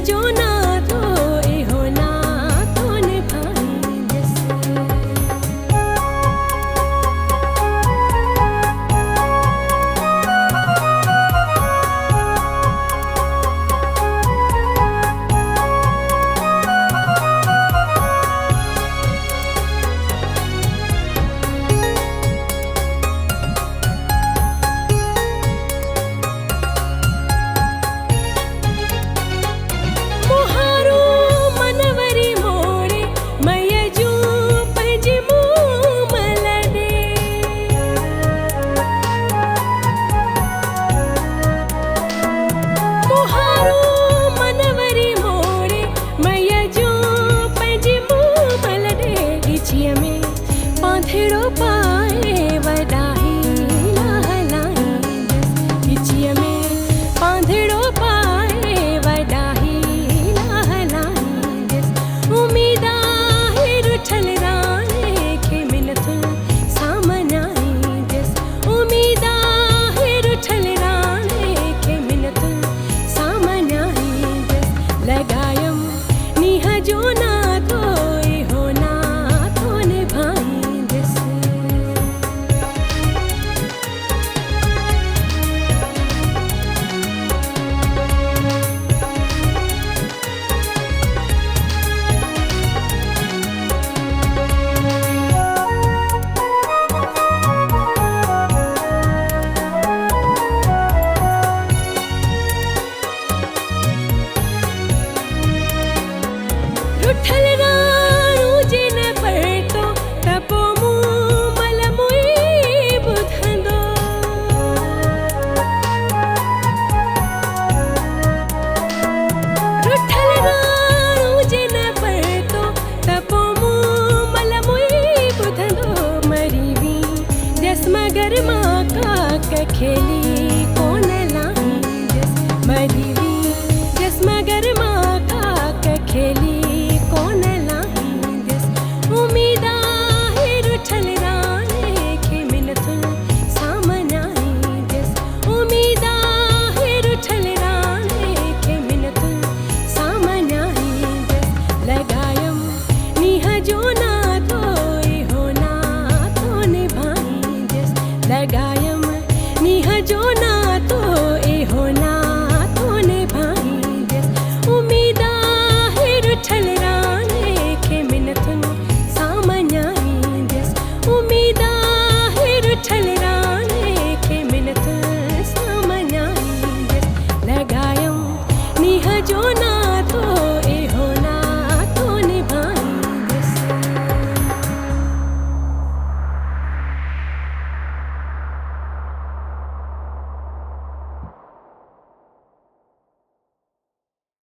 जो ना तो ए होना तो निभाएंगे से। मगर माँ का खेली कौन लाई जस मरीवी जस मगर माँ का खेली कौन लाई जस उम्मीदा है रुठल राने के मिनथुल सामनाई जस उम्मीदा है रुठल राने के मिनथुल सामनाई जस लगायम निहा जो ना तो होना तो निभाई जस लगायम निहा जो ना तो ए होना तो निभाई जस उम्मीदा है रुठल राने के मिनथुन सामनाई जस उम्मीदा है रुठल राने के मिनथुन सामनाई जस लगायम निहा जो ना